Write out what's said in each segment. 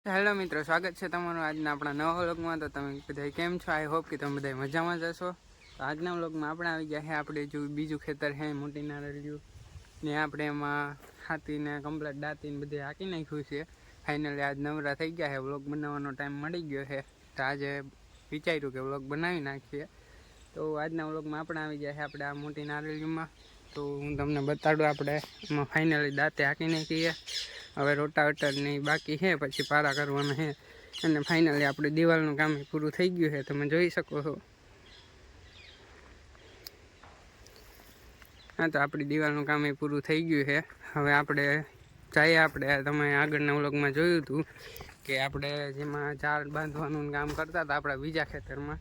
Hello મિત્રો, સ્વાગત છે તમારું આજના આપણા નવા વ્લોગમાં। તો તમે બધા કેમ છો? આઈ હોપ કે તમે બધા મજામાં જ હશો। તો આજના વ્લોગમાં આપણે આવી ગયા છે આપણે જો બીજું ખેતર છે મોટી નારળિયું ને આપણે એમાં હાથીને કમ્પ્લેટ દાંતીને બધે હાંકી નાખ્યું છે। ફાઇનલી આજ નવરા થઈ ગયા છે, વ્લોગ બનાવવાનો ટાઈમ મળી ગયો છે તો આજે વિચાર્યું કે વ્લોગ બનાવી નાખીએ। તો આજના વ્લોગમાં આપણે આવી ગયા છે આપણે આ મોટી નારળિયુંમાં। તો હું તમને બતાડું આપણે એમાં ફાઇનલી દાંતે હાંકી નાખીએ। હવે રોટાવેટરની બાકી છે, પછી પારા કરવાના છે અને ફાઇનલી આપણે દિવાલનું કામ પૂરું થઈ ગયું છે, તમે જોઈ શકો છો। હા, તો આપણી દિવાલનું કામ પૂરું થઈ ગયું છે। હવે આપણે જઈએ, આપણે તમે આગળના વ્લોગમાં જોયું હતું કે આપણે જેમાં ઝાડ બાંધવાનું કામ કરતા હતા આપણા બીજા ખેતરમાં,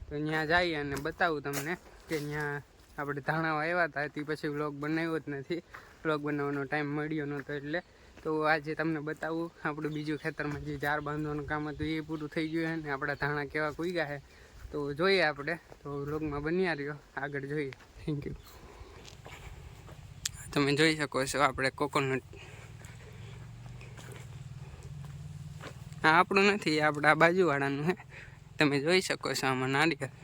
તો ત્યાં જઈએ અને બતાવું તમને કે ત્યાં આપણે ધાણા આવ્યા હતા। તે પછી વ્લોગ બનાવ્યો જ નથી, વ્લોગ બનાવવાનો ટાઈમ મળ્યો નહોતો એટલે। તો આજે તમને બતાવું આપણું બીજું ખેતરમાં જે ઝાડ બાંધવાનું કામ હતું એ પૂરું થઈ ગયું છે ને આપણા ધાણા કેવા કૂગ્યા છે તો જોઈએ આપણે। તો વ્લોગમાં બન્યા રહ્યો, આગળ જોઈએ। Thank you. તમે જોઈ શકો છો આપણે કોકોનટ, હા આપણું નથી, આપણા બાજુવાળાનું છે। તમે જોઈ શકો છો આમાં નારિયેળ।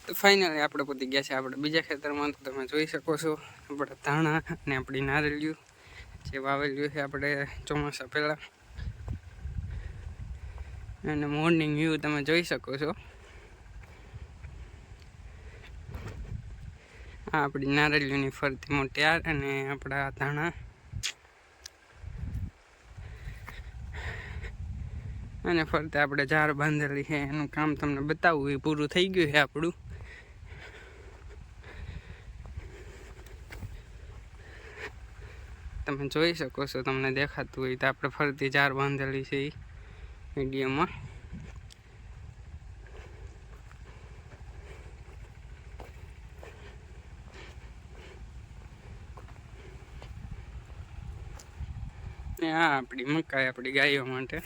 તો ફાઇનલી આપણે પહોંચી ગયા છે આપણે બીજા ખેતરમાં। તો તમે જોઈ શકો છો આપણા ધાણા અને આપણી નારળિયું જે વાવેલું છે આપણે ચોમાસા પહેલાં, અને મોર્નિંગ વ્યૂ તમે જોઈ શકો છો। આ આપણી નારળિયુંની ફરતી મોટિયાર અને આપણા ધાણા, અને ફરતે આપણે ઝાડ બાંધેલી છે એનું કામ તમને બતાવવું, એ પૂરું થઈ ગયું છે આપણું। તમે જોઈ શકો છો, તમને દેખાતું હોય તો આપણે ફરતી ઝાડ બાંધેલી છે એ મીડિયમમાં। હા, આપણી મકાઈ આપણી ગાયો માટે।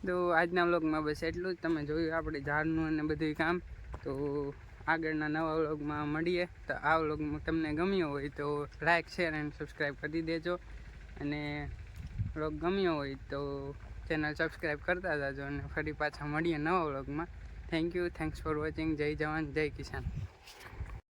તો આજના વ્લોગમાં બસ એટલું જ। તમે જોયું આપણે ઝાડનું અને બધું કામ। તો આગળના નવા વ્લોગમાં મળીએ। તો આ વ્લોગ તમને ગમ્યો હોય તો લાઈક, શેર અને સબસ્ક્રાઈબ કરી દેજો, અને વ્લોગ ગમ્યો હોય તો ચેનલ સબસ્ક્રાઈબ કરતા જાજો, અને ફરી પાછા મળીએ નવા વ્લોગમાં। Thank you, thanks for watching. જય જવાન, જય કિસાન।